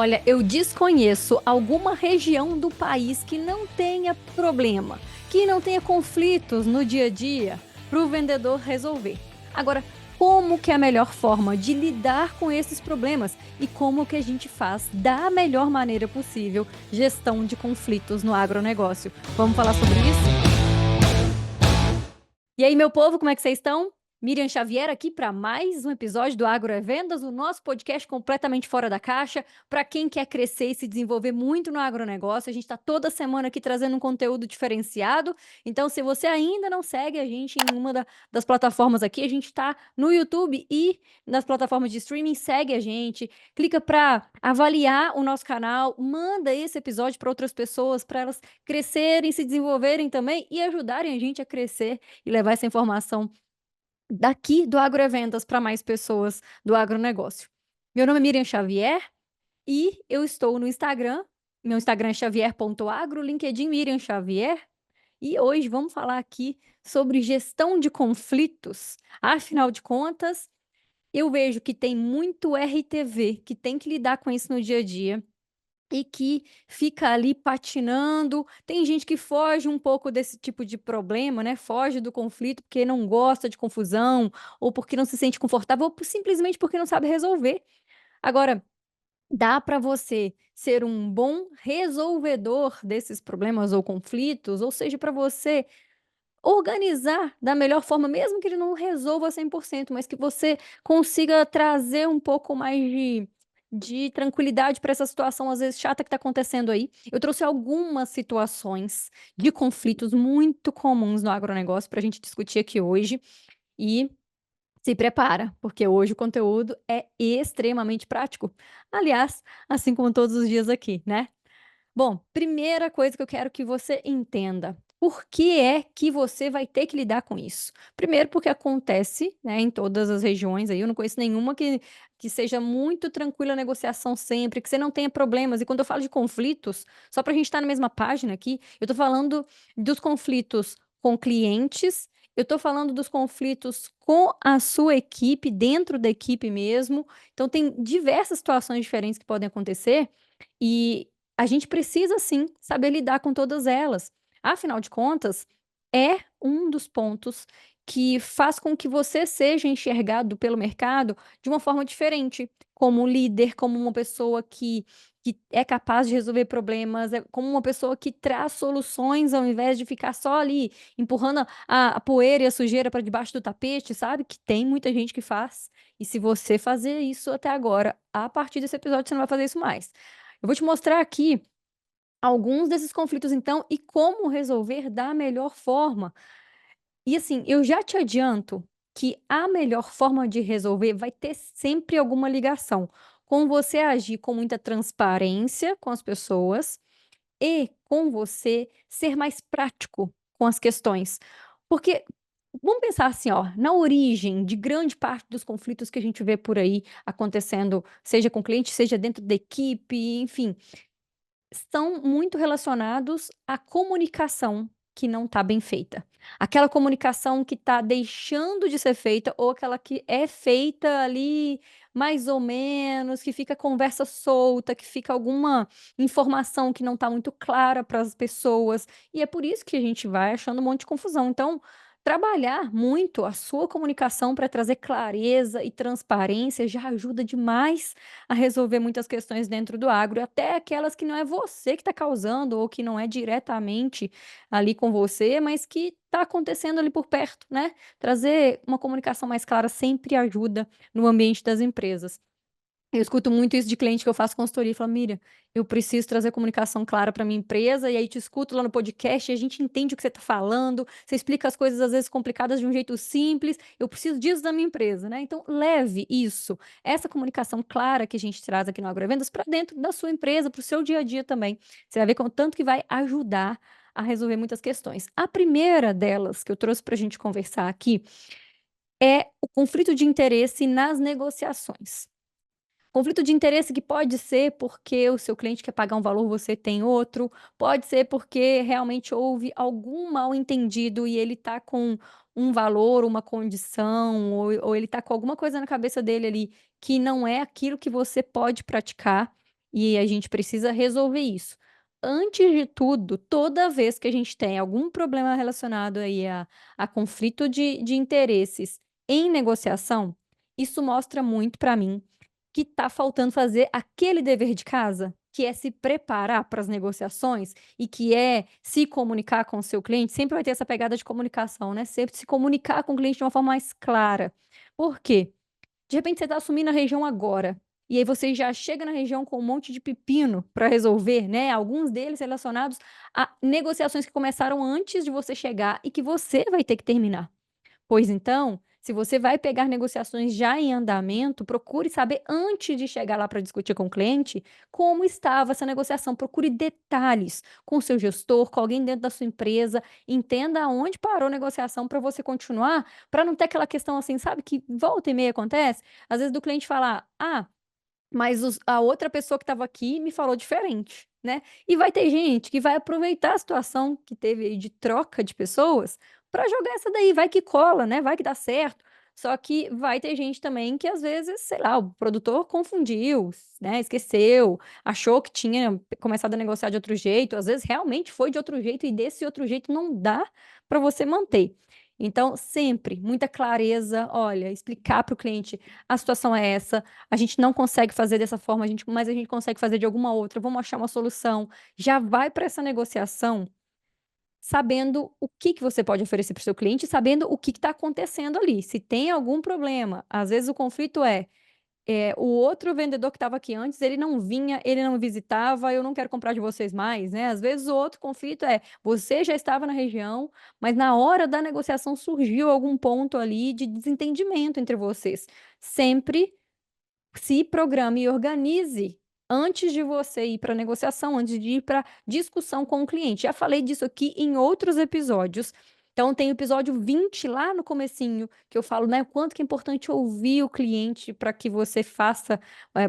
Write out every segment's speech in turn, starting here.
Olha, eu desconheço alguma região do país que não tenha problema, que não tenha conflitos no dia a dia para o vendedor resolver. Agora, como que é a melhor forma de lidar com esses problemas e como que a gente faz da melhor maneira possível gestão de conflitos no agronegócio? Vamos falar sobre isso? E aí, meu povo, como é que vocês estão? Miriam Xavier aqui para mais um episódio do Agro é Vendas, o nosso podcast completamente fora da caixa. Para quem quer crescer e se desenvolver muito no agronegócio, a gente está toda semana aqui trazendo um conteúdo diferenciado. Então, se você ainda não segue a gente em uma das plataformas aqui, a gente está no YouTube e nas plataformas de streaming, segue a gente, clica para avaliar o nosso canal, manda esse episódio para outras pessoas, para elas crescerem, se desenvolverem também e ajudarem a gente a crescer e levar essa informação daqui do Agrovendas para mais pessoas do agronegócio. Meu nome é Miriam Xavier e eu estou no Instagram. Meu Instagram é xavier.agro, LinkedIn Miriam Xavier. E hoje vamos falar aqui sobre gestão de conflitos. Afinal de contas, eu vejo que tem muito RTV que tem que lidar com isso no dia a dia e que fica ali patinando. Tem gente que foge um pouco desse tipo de problema, né, foge do conflito porque não gosta de confusão, ou porque não se sente confortável, ou simplesmente porque não sabe resolver. Agora, dá para você ser um bom resolvedor desses problemas ou conflitos, ou seja, para você organizar da melhor forma, mesmo que ele não resolva 100%, mas que você consiga trazer um pouco mais de tranquilidade para essa situação, às vezes, chata que está acontecendo aí. Eu trouxe algumas situações de conflitos muito comuns no agronegócio para a gente discutir aqui hoje e se prepara, porque hoje o conteúdo é extremamente prático. Aliás, assim como todos os dias aqui, né? Bom, primeira coisa que eu quero que você entenda. Por que é que você vai ter que lidar com isso? Primeiro, porque acontece, né, em todas as regiões aí. Eu não conheço nenhuma que seja muito tranquila a negociação sempre, que você não tenha problemas. E quando eu falo de conflitos, só para a gente estar na mesma página aqui, eu estou falando dos conflitos com clientes, eu estou falando dos conflitos com a sua equipe, dentro da equipe mesmo. Então, tem diversas situações diferentes que podem acontecer. E a gente precisa sim saber lidar com todas elas. Afinal de contas, é um dos pontos que faz com que você seja enxergado pelo mercado de uma forma diferente, como líder, como uma pessoa que é capaz de resolver problemas, como uma pessoa que traz soluções ao invés de ficar só ali empurrando a poeira e a sujeira para debaixo do tapete, sabe? Que tem muita gente que faz. E se você fazer isso até agora, a partir desse episódio você não vai fazer isso mais. Eu vou te mostrar aqui alguns desses conflitos, então, e como resolver da melhor forma. E assim, eu já te adianto que a melhor forma de resolver vai ter sempre alguma ligação com você agir com muita transparência com as pessoas e com você ser mais prático com as questões. Porque vamos pensar assim, ó, na origem de grande parte dos conflitos que a gente vê por aí acontecendo, seja com cliente, seja dentro da equipe, enfim, estão muito relacionados à comunicação que não está bem feita. Aquela comunicação que está deixando de ser feita ou aquela que é feita ali mais ou menos, que fica conversa solta, que fica alguma informação que não está muito clara para as pessoas. E é por isso que a gente vai achando um monte de confusão. Então, trabalhar muito a sua comunicação para trazer clareza e transparência já ajuda demais a resolver muitas questões dentro do agro, até aquelas que não é você que está causando ou que não é diretamente ali com você, mas que está acontecendo ali por perto, né? Trazer uma comunicação mais clara sempre ajuda no ambiente das empresas. Eu escuto muito isso de cliente que eu faço consultoria e falo: "Miriam, eu preciso trazer comunicação clara para minha empresa", e aí te escuto lá no podcast e a gente entende o que você está falando, você explica as coisas às vezes complicadas de um jeito simples, eu preciso disso da minha empresa, né. Então leve isso, essa comunicação clara que a gente traz aqui no Agrovendas para dentro da sua empresa, para o seu dia a dia também. Você vai ver como tanto que vai ajudar a resolver muitas questões. A primeira delas que eu trouxe para a gente conversar aqui é o conflito de interesse nas negociações. Conflito de interesse que pode ser porque o seu cliente quer pagar um valor, você tem outro, pode ser porque realmente houve algum mal-entendido e ele está com um valor, uma condição, ou ele está com alguma coisa na cabeça dele ali que não é aquilo que você pode praticar. e a gente precisa resolver isso. Antes de tudo, toda vez que a gente tem algum problema relacionado aí a conflito de interesses em negociação, isso mostra muito para mim que está faltando fazer aquele dever de casa, que é se preparar para as negociações e que é se comunicar com o seu cliente. Sempre vai ter essa pegada de comunicação, né? Sempre se comunicar com o cliente de uma forma mais clara. Por quê? De repente você está assumindo a região agora, e aí você já chega na região com um monte de pepino para resolver, né, alguns deles relacionados a negociações que começaram antes de você chegar e que você vai ter que terminar. Pois então, se você vai pegar negociações já em andamento, procure saber antes de chegar lá para discutir com o cliente, como estava essa negociação. Procure detalhes com o seu gestor, com alguém dentro da sua empresa, entenda aonde parou a negociação para você continuar, para não ter aquela questão assim, sabe, que volta e meia acontece? Às vezes do cliente falar: "Ah, mas a outra pessoa que estava aqui me falou diferente", né. E vai ter gente que vai aproveitar a situação que teve aí de troca de pessoas para jogar essa daí, vai que cola, né, vai que dá certo. Só que vai ter gente também que às vezes, sei lá, o produtor confundiu, né, esqueceu, achou que tinha começado a negociar de outro jeito, às vezes realmente foi de outro jeito e desse outro jeito não dá para você manter. Então sempre muita clareza, olha, explicar para o cliente: "A situação é essa, a gente não consegue fazer dessa forma, mas a gente consegue fazer de alguma outra, vamos achar uma solução". Já vai para essa negociação sabendo o que que você pode oferecer para o seu cliente, sabendo o que está acontecendo ali. Se tem algum problema, às vezes o conflito o outro vendedor que estava aqui antes, ele não vinha, ele não visitava, eu não quero comprar de vocês mais, né. Às vezes o outro conflito você já estava na região, mas na hora da negociação surgiu algum ponto ali de desentendimento entre vocês. Sempre se programe e organize antes de você ir para a negociação, antes de ir para discussão com o cliente. Já falei disso aqui em outros episódios. Então tem o episódio 20 lá no comecinho, que eu falo, né, o quanto que é importante ouvir o cliente para que você faça,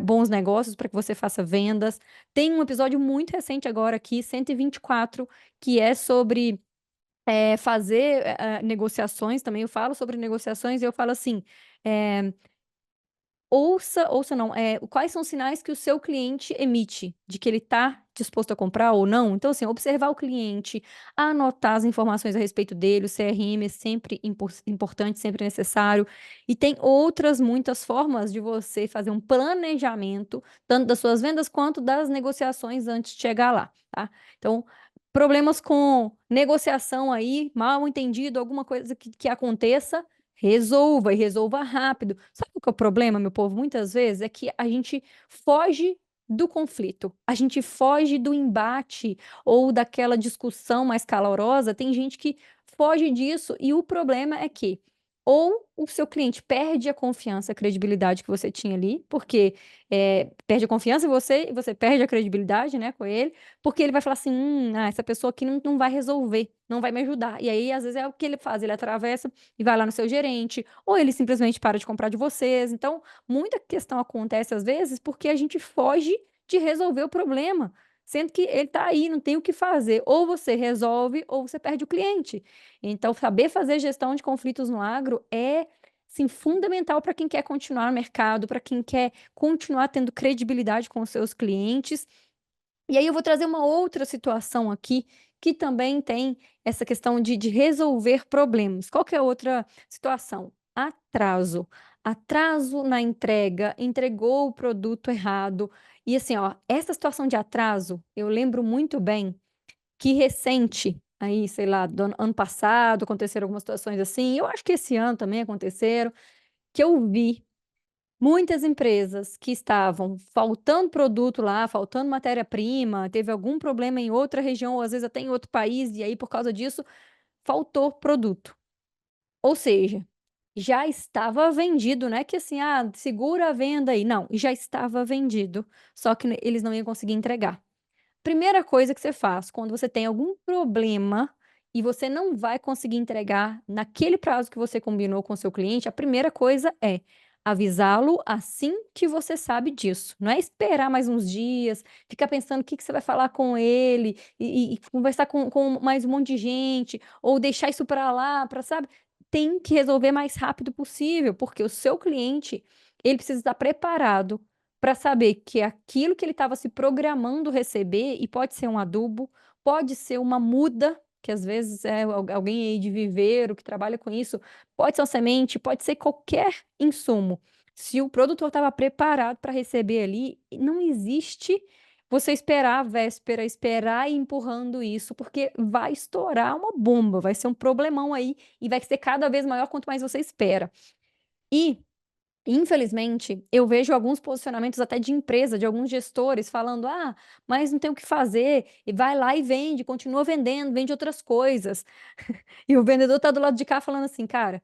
bons negócios, para que você faça vendas. Tem um episódio muito recente agora aqui, 124, que é sobre, fazer, negociações também. Eu falo sobre negociações e eu falo assim, eh ouça não, quais são os sinais que o seu cliente emite, de que ele está disposto a comprar ou não. Então, assim, observar o cliente, anotar as informações a respeito dele, o CRM é sempre importante, sempre necessário. E tem outras muitas formas de você fazer um planejamento, tanto das suas vendas quanto das negociações antes de chegar lá, tá. Então, problemas com negociação aí, mal entendido, alguma coisa que aconteça, resolva e resolva rápido. Sabe o que é o problema, meu povo? Muitas vezes é que a gente foge do conflito, a gente foge do embate ou daquela discussão mais calorosa. Tem gente que foge disso e o problema é que ou o seu cliente perde a confiança, a credibilidade que você tinha ali, porque perde a confiança em você e você perde a credibilidade, né, com ele, porque ele vai falar assim: essa pessoa aqui não vai resolver, não vai me ajudar". E aí, às vezes, é o que ele faz, ele atravessa e vai lá no seu gerente, ou ele simplesmente para de comprar de vocês. Então, muita questão acontece às vezes porque a gente foge de resolver o problema, sendo que ele está aí, não tem o que fazer. Ou você resolve ou você perde o cliente. Então, saber fazer gestão de conflitos no agro é, sim, fundamental para quem quer continuar no mercado, para quem quer continuar tendo credibilidade com os seus clientes. E aí eu vou trazer uma outra situação aqui, que também tem essa questão de resolver problemas. Qual que é a outra situação? Atraso. Atraso na entrega, entregou o produto errado. E assim, ó, essa situação de atraso, eu lembro muito bem que recente, aí, sei lá, do ano passado, aconteceram algumas situações assim, eu acho que esse ano também aconteceram, que eu vi muitas empresas que estavam faltando produto lá, faltando matéria-prima, teve algum problema em outra região ou às vezes até em outro país, e aí por causa disso faltou produto. Ou seja, já estava vendido, não é que assim: "Ah, segura a venda aí", não, já estava vendido, só que eles não iam conseguir entregar. Primeira coisa que você faz quando você tem algum problema e você não vai conseguir entregar naquele prazo que você combinou com o seu cliente, a primeira coisa é avisá-lo assim que você sabe disso. Não é esperar mais uns dias, ficar pensando o que que você vai falar com ele e conversar com mais um monte de gente, ou deixar isso para lá, para sabe? Tem que resolver mais rápido possível, porque o seu cliente ele precisa estar preparado para saber que aquilo que ele estava se programando receber, e pode ser um adubo, pode ser uma muda, que às vezes é alguém aí de viveiro que trabalha com isso, pode ser uma semente, pode ser qualquer insumo. Se o produtor estava preparado para receber ali, não existe você esperar a véspera, esperar ir empurrando isso, porque vai estourar uma bomba, vai ser um problemão aí e vai ser cada vez maior quanto mais você espera. E, infelizmente, eu vejo alguns posicionamentos até de empresa, de alguns gestores falando: "Ah, mas não tem o que fazer, e vai lá e vende, continua vendendo, vende outras coisas". E o vendedor está do lado de cá falando assim: "Cara,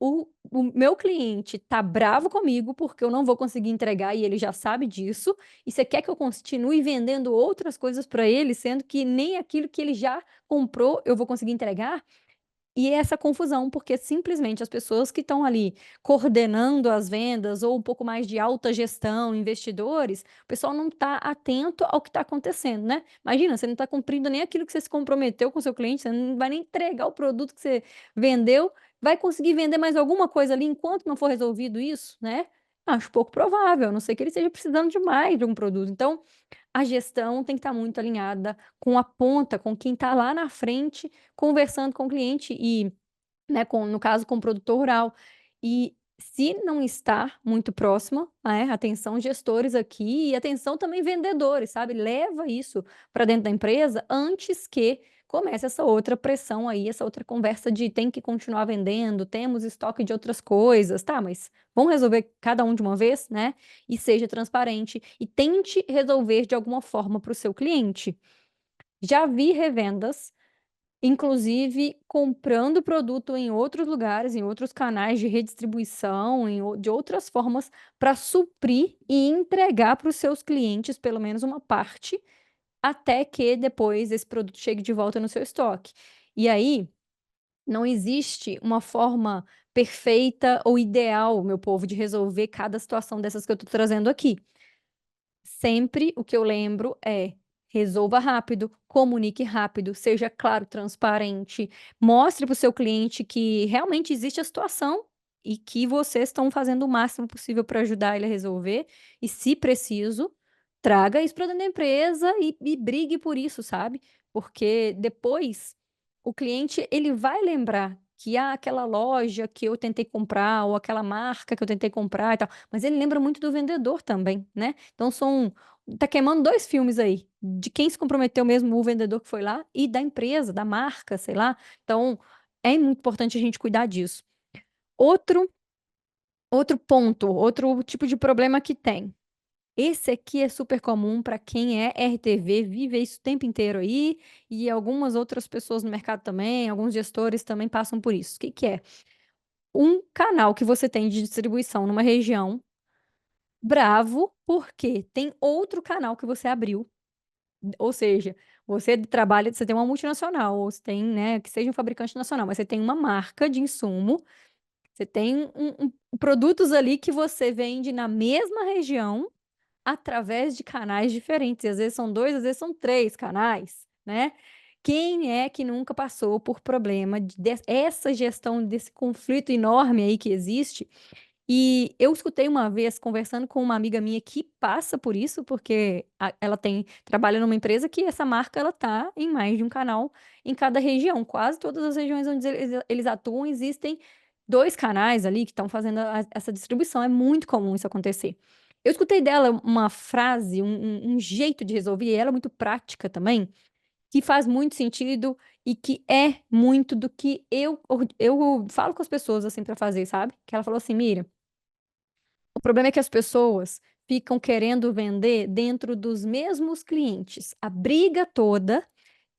o meu cliente tá bravo comigo, porque eu não vou conseguir entregar e ele já sabe disso, e você quer que eu continue vendendo outras coisas para ele, sendo que nem aquilo que ele já comprou eu vou conseguir entregar?". E essa confusão, porque simplesmente as pessoas que estão ali coordenando as vendas ou um pouco mais de alta gestão, investidores, o pessoal não está atento ao que está acontecendo, né. Imagina, você não está cumprindo nem aquilo que você se comprometeu com o seu cliente, você não vai nem entregar o produto que você vendeu, vai conseguir vender mais alguma coisa ali enquanto não for resolvido isso, né? Acho pouco provável, a não ser que ele esteja precisando de mais de um produto. Então, a gestão tem que estar muito alinhada com a ponta, com quem está lá na frente conversando com o cliente e, né, com no caso, com o produtor rural. E se não está muito próxima, atenção gestores aqui e atenção também vendedores, sabe, leva isso para dentro da empresa antes que comece essa outra pressão aí, essa outra conversa de tem que continuar vendendo, temos estoque de outras coisas, tá, mas vamos resolver cada um de uma vez, né, e seja transparente e tente resolver de alguma forma para o seu cliente. Já vi revendas, inclusive comprando produto em outros lugares, em outros canais de redistribuição, de outras formas, para suprir e entregar para os seus clientes pelo menos uma parte, até que depois esse produto chegue de volta no seu estoque. E aí, não existe uma forma perfeita ou ideal, meu povo, de resolver cada situação dessas que eu estou trazendo aqui. Sempre o que eu lembro é: resolva rápido, comunique rápido, seja claro, transparente, mostre para o seu cliente que realmente existe a situação e que vocês estão fazendo o máximo possível para ajudar ele a resolver e, se preciso, traga isso para dentro da empresa e brigue por isso, sabe. Porque depois o cliente ele vai lembrar que: "Ah, aquela loja que eu tentei comprar ou aquela marca que eu tentei comprar e tal", mas ele lembra muito do vendedor também, né. Então tá queimando 2 filmes aí, de quem se comprometeu mesmo, o vendedor que foi lá, e da empresa, da marca, sei lá. Então, é muito importante a gente cuidar disso. Outro outro ponto, outro tipo de problema que tem, esse aqui é super comum para quem é RTV, vive isso o tempo inteiro aí, e algumas outras pessoas no mercado também, alguns gestores também passam por isso. O que que é? Um canal que você tem de distribuição numa região, bravo, porque tem outro canal que você abriu. Ou seja, você tem uma multinacional, ou você tem, né, que seja um fabricante nacional, mas você tem uma marca de insumo, você tem produtos ali que você vende na mesma região, através de canais diferentes, e às vezes são 2, às vezes são 3 canais, né. Quem é que nunca passou por problema essa gestão desse conflito enorme aí que existe, e eu escutei uma vez conversando com uma amiga minha que passa por isso, porque ela trabalha numa empresa que essa marca ela tá em mais de um canal em cada região. Quase todas as regiões onde eles atuam existem 2 canais ali que estão fazendo essa distribuição, é muito comum isso acontecer. Eu escutei dela uma frase, um jeito de resolver, e ela é muito prática também, que faz muito sentido e que é muito do que eu falo com as pessoas, assim, para fazer, sabe. Que ela falou assim: "Mira, o problema é que as pessoas ficam querendo vender dentro dos mesmos clientes. A briga toda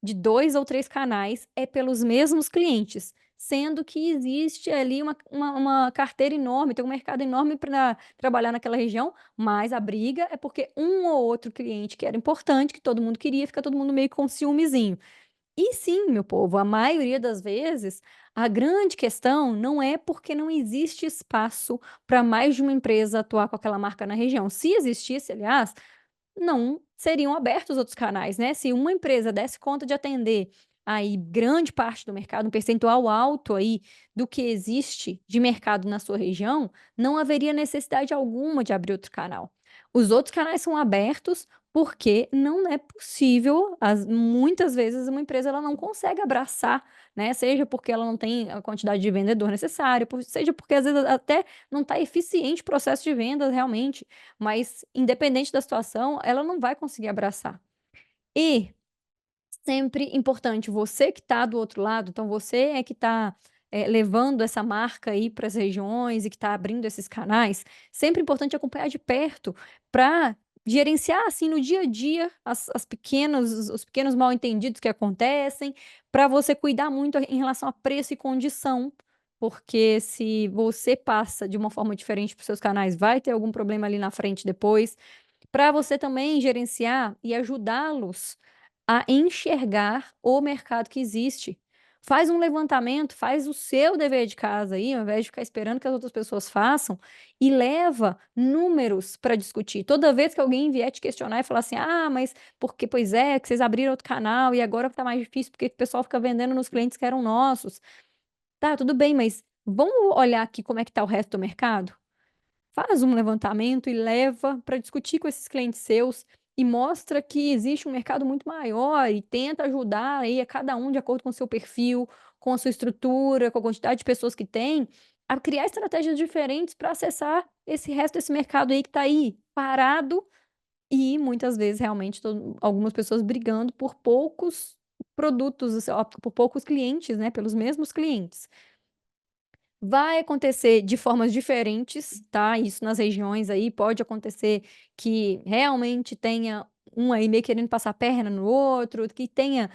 de 2 ou 3 canais é pelos mesmos clientes, sendo que existe ali uma carteira enorme, tem um mercado enorme para trabalhar naquela região, mas a briga é porque um ou outro cliente que era importante, que todo mundo queria, fica todo mundo meio com ciúmezinho. E sim, meu povo, a maioria das vezes, a grande questão não é porque não existe espaço para mais de uma empresa atuar com aquela marca na região. Se existisse, aliás, não seriam abertos outros canais, né? Se uma empresa desse conta de atender aí grande parte do mercado, um percentual alto aí do que existe de mercado na sua região, não haveria necessidade alguma de abrir outro canal. Os outros canais são abertos porque não é possível, muitas vezes uma empresa ela não consegue abraçar, né? Seja porque ela não tem a quantidade de vendedor necessária, seja porque às vezes até não está eficiente o processo de vendas realmente, mas independente da situação, ela não vai conseguir abraçar. E sempre importante, você que está do outro lado, então você é que está levando essa marca aí para as regiões e que está abrindo esses canais, sempre importante acompanhar de perto para gerenciar assim no dia a dia os pequenos mal entendidos que acontecem, para você cuidar muito em relação a preço e condição, porque se você passa de uma forma diferente para os seus canais, vai ter algum problema ali na frente depois, para você também gerenciar e ajudá-los a enxergar o mercado que existe. Faz um levantamento, faz o seu dever de casa aí, ao invés de ficar esperando que as outras pessoas façam, e leva números para discutir. Toda vez que alguém vier te questionar e falar assim: "Ah, mas porque pois é, que vocês abriram outro canal e agora está mais difícil porque o pessoal fica vendendo nos clientes que eram nossos". Tá, tudo bem, mas vamos olhar aqui como é que está o resto do mercado? Faz um levantamento e leva para discutir com esses clientes seus e mostra que existe um mercado muito maior e tenta ajudar aí a cada um de acordo com o seu perfil, com a sua estrutura, com a quantidade de pessoas que tem, a criar estratégias diferentes para acessar esse resto desse mercado aí que está aí parado e muitas vezes realmente algumas pessoas brigando por poucos produtos, assim, ó, por poucos clientes, né, pelos mesmos clientes. Vai acontecer de formas diferentes, tá, isso nas regiões aí, pode acontecer que realmente tenha um aí meio querendo passar a perna no outro, que tenha,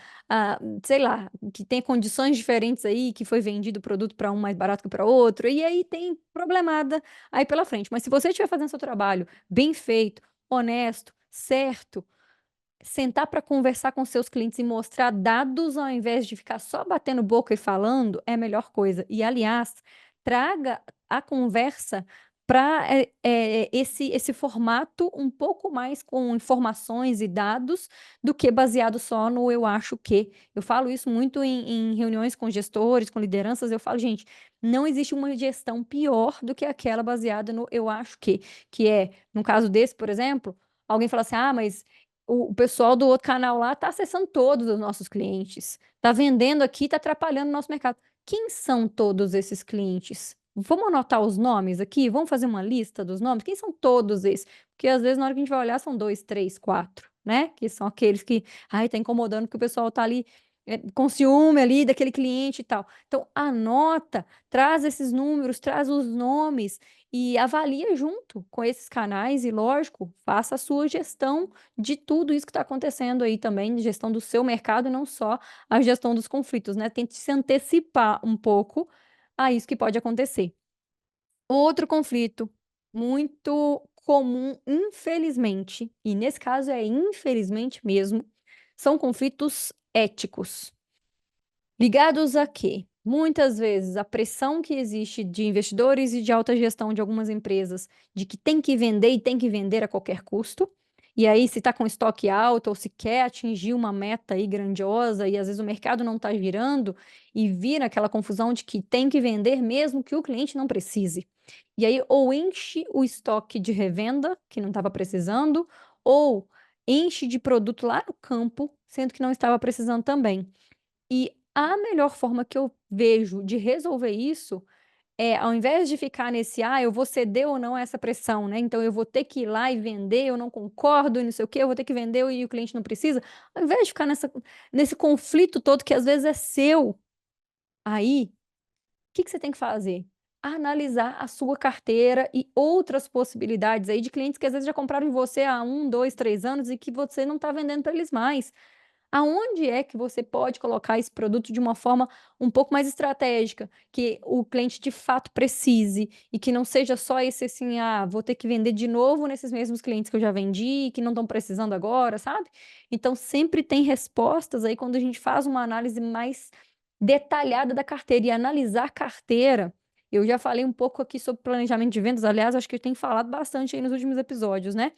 sei lá, que tenha condições diferentes aí, que foi vendido o produto para um mais barato que para outro, e aí tem problemada aí pela frente. Mas se você estiver fazendo seu trabalho bem feito, honesto, certo, sentar para conversar com seus clientes e mostrar dados ao invés de ficar só batendo boca e falando, é a melhor coisa. E, aliás, traga a conversa para esse formato um pouco mais com informações e dados do que baseado só no "eu acho que". Eu falo isso muito em reuniões com gestores, com lideranças, eu falo: "Gente, não existe uma gestão pior do que aquela baseada no "eu acho que é, no caso desse, por exemplo, alguém fala assim: "Ah, mas o pessoal do outro canal lá está acessando todos os nossos clientes, está vendendo aqui, está atrapalhando o nosso mercado. Quem são todos esses clientes? Vamos anotar os nomes aqui? Vamos fazer uma lista dos nomes? Quem são todos esses? Porque às vezes na hora que a gente vai olhar são 2, 3, 4, né, que são aqueles que, ai, tá incomodando que o pessoal tá ali, com ciúme ali daquele cliente e tal. Então anota, traz esses números, traz os nomes e avalia junto com esses canais e, lógico, faça a sua gestão de tudo isso que está acontecendo aí também, de gestão do seu mercado e não só a gestão dos conflitos, né, tente se antecipar um pouco a isso que pode acontecer. Outro conflito muito comum, infelizmente, e nesse caso é infelizmente mesmo, são conflitos éticos. Ligados a quê? Muitas vezes a pressão que existe de investidores e de alta gestão de algumas empresas, de que tem que vender e tem que vender a qualquer custo. E aí, se está com estoque alto ou se quer atingir uma meta aí grandiosa e às vezes o mercado não está girando e vira aquela confusão de que tem que vender mesmo que o cliente não precise. E aí, ou enche o estoque de revenda, que não estava precisando, ou enche de produto lá no campo, sendo que não estava precisando também. E a melhor forma que eu vejo de resolver isso é, ao invés de ficar nesse: "Ah, eu vou ceder ou não a essa pressão, né, então eu vou ter que ir lá e vender, eu não concordo e não sei o quê, eu vou ter que vender e o cliente não precisa", ao invés de ficar nesse conflito todo que às vezes é seu, aí, o que que você tem que fazer? Analisar a sua carteira e outras possibilidades aí de clientes que às vezes já compraram de você há 1, 2, 3 anos e que você não está vendendo para eles mais. Aonde é que você pode colocar esse produto de uma forma um pouco mais estratégica, que o cliente de fato precise e que não seja só esse assim: "Ah, vou ter que vender de novo nesses mesmos clientes que eu já vendi, que não estão precisando agora", sabe? Então sempre tem respostas aí quando a gente faz uma análise mais detalhada da carteira. E analisar carteira, eu já falei um pouco aqui sobre planejamento de vendas, aliás, acho que eu tenho falado bastante aí nos últimos episódios, né?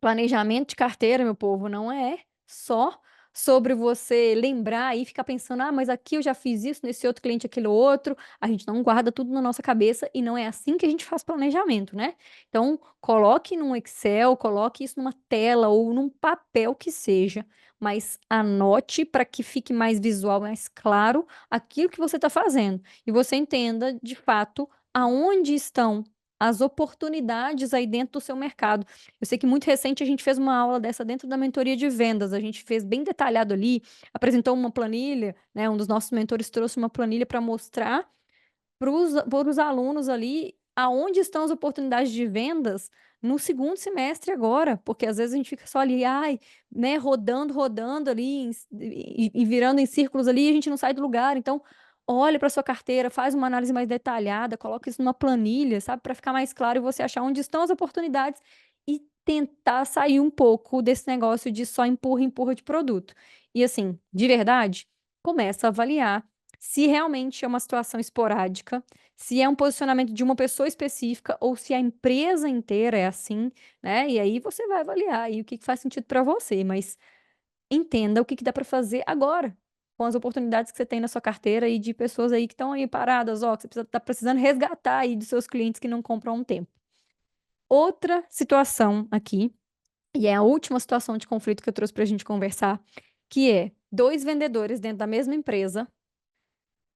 Planejamento de carteira, meu povo, não é só sobre você lembrar e ficar pensando, ah, mas aqui eu já fiz isso, nesse outro cliente aquilo outro. A gente não guarda tudo na nossa cabeça e não é assim que a gente faz planejamento, né? Então, coloque num Excel, coloque isso numa tela ou num papel que seja, mas anote para que fique mais visual, mais claro aquilo que você está fazendo e você entenda de fato aonde estão as oportunidades aí dentro do seu mercado. Eu sei que muito recente a gente fez uma aula dessa dentro da mentoria de vendas, a gente fez bem detalhado ali, apresentou uma planilha, né? Um dos nossos mentores trouxe uma planilha para mostrar para os alunos ali aonde estão as oportunidades de vendas no segundo semestre agora, porque às vezes a gente fica só ali, ai, né, rodando, rodando ali e virando em círculos ali e a gente não sai do lugar. Então, olha para sua carteira, faz uma análise mais detalhada, coloca isso numa planilha, sabe, para ficar mais claro e você achar onde estão as oportunidades e tentar sair um pouco desse negócio de só empurra, empurra de produto. E assim, de verdade, começa a avaliar se realmente é uma situação esporádica, se é um posicionamento de uma pessoa específica ou se a empresa inteira é assim, né? E aí você vai avaliar aí o que que faz sentido para você, mas entenda o que que dá para fazer agora, com as oportunidades que você tem na sua carteira e de pessoas aí que estão aí paradas, ó, que você tá precisando resgatar aí dos seus clientes que não compram há um tempo. Outra situação aqui, e é a última situação de conflito que eu trouxe para a gente conversar, que é dois vendedores dentro da mesma empresa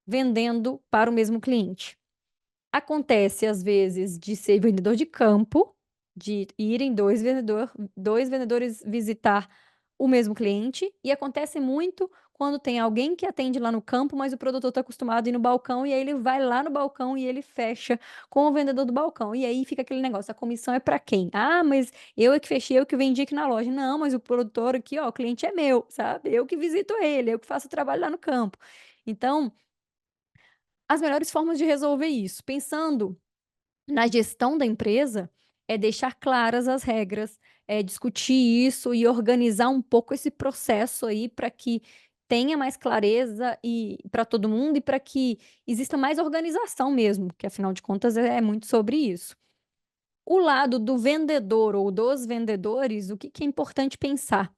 vendendo para o mesmo cliente. Acontece, às vezes, de ser vendedor de campo, de irem dois vendedores visitar o mesmo cliente, e acontece muito quando tem alguém que atende lá no campo, mas o produtor está acostumado a ir no balcão, e aí ele vai lá no balcão e ele fecha com o vendedor do balcão. E aí fica aquele negócio, a comissão é para quem? Ah, mas eu é que fechei, eu que vendi aqui na loja. Não, mas o produtor aqui, ó, o cliente é meu, sabe? Eu que visito ele, eu que faço o trabalho lá no campo. Então, as melhores formas de resolver isso, pensando na gestão da empresa, é deixar claras as regras, é discutir isso e organizar um pouco esse processo aí para que tenha mais clareza e para todo mundo e para que exista mais organização mesmo, que afinal de contas é muito sobre isso. O lado do vendedor ou dos vendedores, o que que é importante pensar?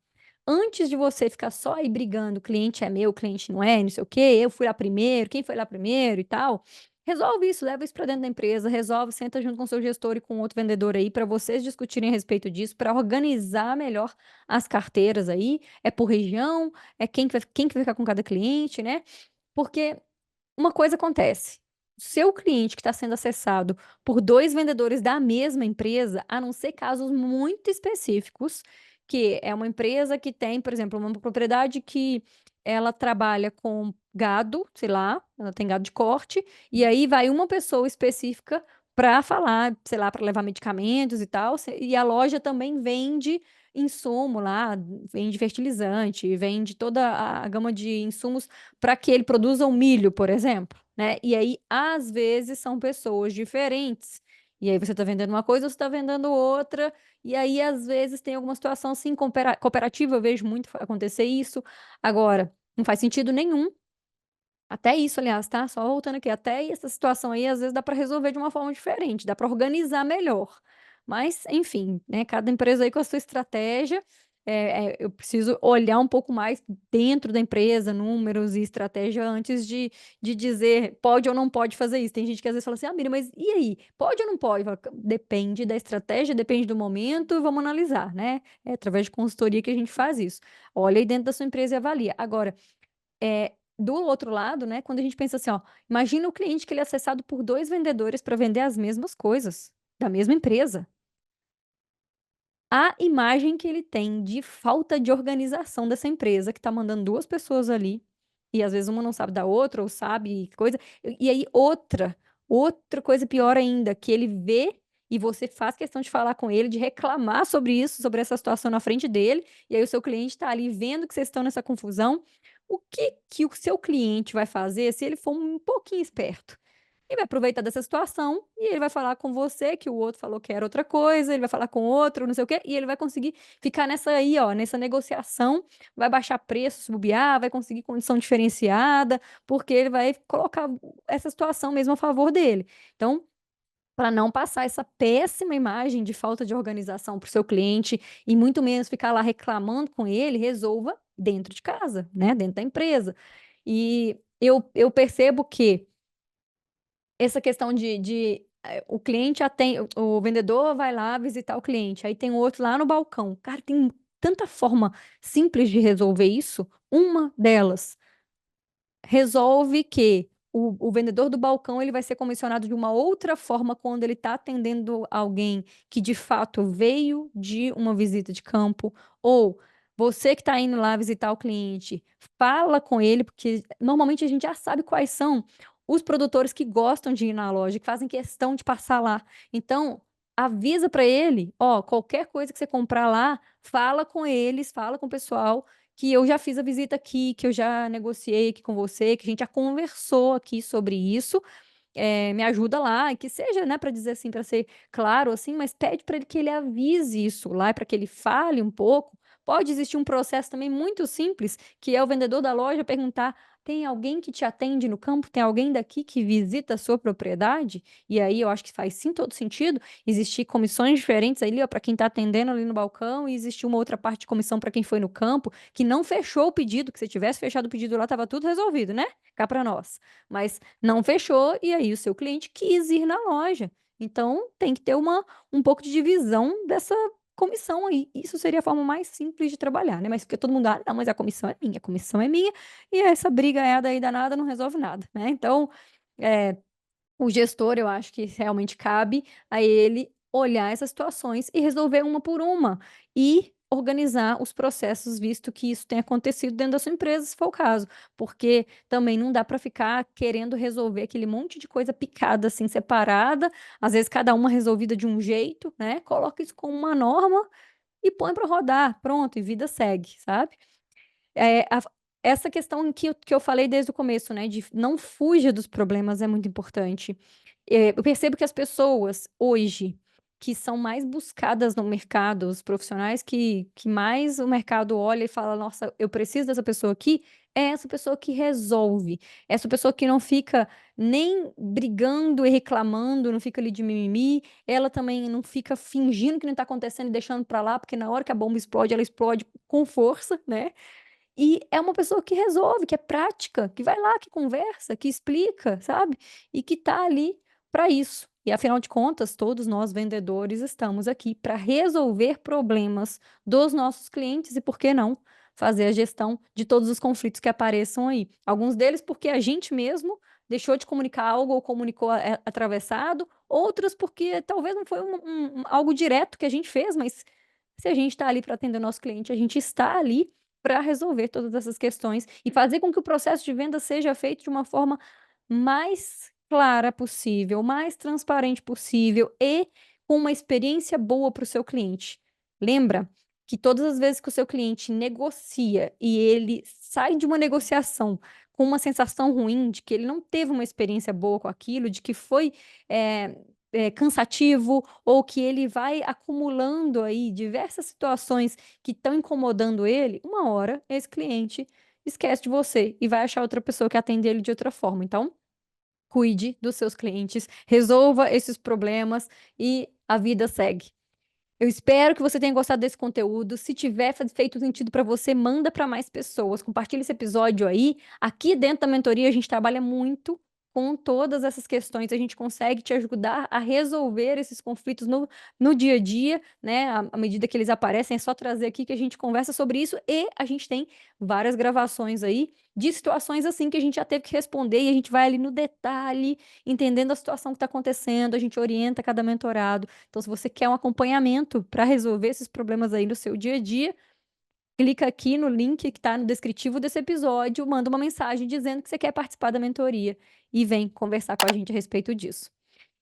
Antes de você ficar só aí brigando, cliente é meu, cliente não é, não sei o quê, eu fui lá primeiro, quem foi lá primeiro e tal, resolve isso, leva isso para dentro da empresa, resolve, senta junto com o seu gestor e com outro vendedor aí para vocês discutirem a respeito disso, para organizar melhor as carteiras aí, é por região, é quem que vai ficar com cada cliente, né? Porque uma coisa acontece. Seu cliente que está sendo acessado por dois vendedores da mesma empresa, a não ser casos muito específicos, que é uma empresa que tem, por exemplo, uma propriedade que ela trabalha com gado, sei lá, ela tem gado de corte, e aí vai uma pessoa específica para falar, sei lá, para levar medicamentos e tal, e a loja também vende insumo lá, vende fertilizante, vende toda a gama de insumos para que ele produza o milho, por exemplo, né? E aí, às vezes, são pessoas diferentes. E aí você está vendendo uma coisa, você está vendendo outra. E aí, às vezes, tem alguma situação assim, cooperativa, eu vejo muito acontecer isso. Agora, não faz sentido nenhum. Até isso, aliás, tá? Só voltando aqui, até essa situação aí, às vezes dá para resolver de uma forma diferente, dá para organizar melhor. Mas, enfim, né? Cada empresa aí com a sua estratégia. Eu preciso olhar um pouco mais dentro da empresa, números e estratégia antes de dizer pode ou não pode fazer isso. Tem gente que às vezes fala assim, ah, Miriam, mas e aí? Pode ou não pode? Eu falo, depende da estratégia, depende do momento, vamos analisar, né? É através de consultoria que a gente faz isso. Olha aí dentro da sua empresa e avalia. Agora, do outro lado, né, quando a gente pensa assim, ó, imagina o cliente que ele é acessado por dois vendedores para vender as mesmas coisas, da mesma empresa. A imagem que ele tem de falta de organização dessa empresa, que está mandando duas pessoas ali, e às vezes uma não sabe da outra, ou sabe coisa. E aí, outra coisa pior ainda, que ele vê e você faz questão de falar com ele, de reclamar sobre isso, sobre essa situação na frente dele, e aí o seu cliente está ali vendo que vocês estão nessa confusão. O que que o seu cliente vai fazer se ele for um pouquinho esperto? Ele vai aproveitar dessa situação e ele vai falar com você que o outro falou que era outra coisa, ele vai falar com outro, não sei o quê, e ele vai conseguir ficar nessa aí, ó, nessa negociação, vai baixar preço, se bobear, vai conseguir condição diferenciada, porque ele vai colocar essa situação mesmo a favor dele. Então, para não passar essa péssima imagem de falta de organização para o seu cliente e muito menos ficar lá reclamando com ele, resolva dentro de casa, né, dentro da empresa. E eu percebo que essa questão o cliente atende, o vendedor vai lá visitar o cliente, aí tem o outro lá no balcão. Cara, tem tanta forma simples de resolver isso. Uma delas resolve que o vendedor do balcão, ele vai ser comissionado de uma outra forma quando ele está atendendo alguém que de fato veio de uma visita de campo, ou você que está indo lá visitar o cliente, fala com ele, porque normalmente a gente já sabe quais são os produtores que gostam de ir na loja, que fazem questão de passar lá. Então, avisa para ele, ó, qualquer coisa que você comprar lá, fala com eles, fala com o pessoal que eu já fiz a visita aqui, que eu já negociei aqui com você, que a gente já conversou aqui sobre isso, me ajuda lá, e que seja, né, para dizer assim, para ser claro assim, mas pede para ele que ele avise isso lá, para que ele fale um pouco. Pode existir um processo também muito simples, que é o vendedor da loja perguntar: "Tem alguém que te atende no campo? Tem alguém daqui que visita a sua propriedade?" E aí eu acho que faz sim todo sentido existir comissões diferentes ali, ó, para quem está atendendo ali no balcão, e existir uma outra parte de comissão para quem foi no campo, que não fechou o pedido, que se tivesse fechado o pedido lá, estava tudo resolvido, né, cá para nós. Mas não fechou, e aí o seu cliente quis ir na loja. Então tem que ter um pouco de divisão dessa comissão aí. Isso seria a forma mais simples de trabalhar, né, mas porque todo mundo: "Ah, não, mas a comissão é minha", e essa brigaiada aí danada não resolve nada, né. Então, eh o gestor, eu acho que realmente cabe a ele olhar essas situações e resolver uma por uma, e organizar os processos, visto que isso tem acontecido dentro da sua empresa, se for o caso. Porque também não dá para ficar querendo resolver aquele monte de coisa picada, assim, separada, às vezes cada uma resolvida de um jeito, né, coloca isso como uma norma e põe para rodar, pronto, e vida segue, sabe? A essa questão que eu falei desde o começo, né, de não fuja dos problemas, é muito importante. Eu percebo que as pessoas hoje, que são mais buscadas no mercado, os profissionais que mais o mercado olha e fala: "Nossa, eu preciso dessa pessoa aqui", é essa pessoa que resolve, essa pessoa que não fica nem brigando e reclamando, não fica ali de mimimi, ela também não fica fingindo que não está acontecendo e deixando para lá, porque na hora que a bomba explode, ela explode com força, né. E é uma pessoa que resolve, que é prática, que vai lá, que conversa, que explica, sabe, e que tá ali para isso. E afinal de contas, todos nós vendedores estamos aqui para resolver problemas dos nossos clientes e, por que não, fazer a gestão de todos os conflitos que apareçam aí. Alguns deles porque a gente mesmo deixou de comunicar algo ou comunicou atravessado, outros porque talvez não foi algo direto que a gente fez, mas se a gente está ali para atender o nosso cliente, a gente está ali para resolver todas essas questões e fazer com que o processo de venda seja feito de uma forma mais clara possível, mais transparente possível e com uma experiência boa para o seu cliente. Lembra que todas as vezes que o seu cliente negocia e ele sai de uma negociação com uma sensação ruim de que ele não teve uma experiência boa com aquilo, de que foi cansativo, ou que ele vai acumulando aí diversas situações que estão incomodando ele, uma hora esse cliente esquece de você e vai achar outra pessoa que atende ele de outra forma. Então, cuide dos seus clientes, resolva esses problemas e a vida segue. Eu espero que você tenha gostado desse conteúdo. Se tiver feito sentido para você, manda para mais pessoas. Compartilha esse episódio aí. Aqui dentro da mentoria, a gente trabalha muito com todas essas questões. A gente consegue te ajudar a resolver esses conflitos no dia a dia, né? À medida que eles aparecem, é só trazer aqui que a gente conversa sobre isso. E a gente tem várias gravações aí de situações assim que a gente já teve que responder, e a gente vai ali no detalhe, entendendo a situação que está acontecendo. A gente orienta cada mentorado. Então, se você quer um acompanhamento para resolver esses problemas aí no seu dia a dia, clica aqui no link que está no descritivo desse episódio, manda uma mensagem dizendo que você quer participar da mentoria e vem conversar com a gente a respeito disso.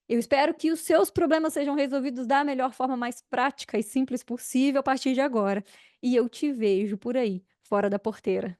Eu espero que os seus problemas sejam resolvidos da melhor forma mais prática e simples possível a partir de agora. E eu te vejo por aí, fora da porteira.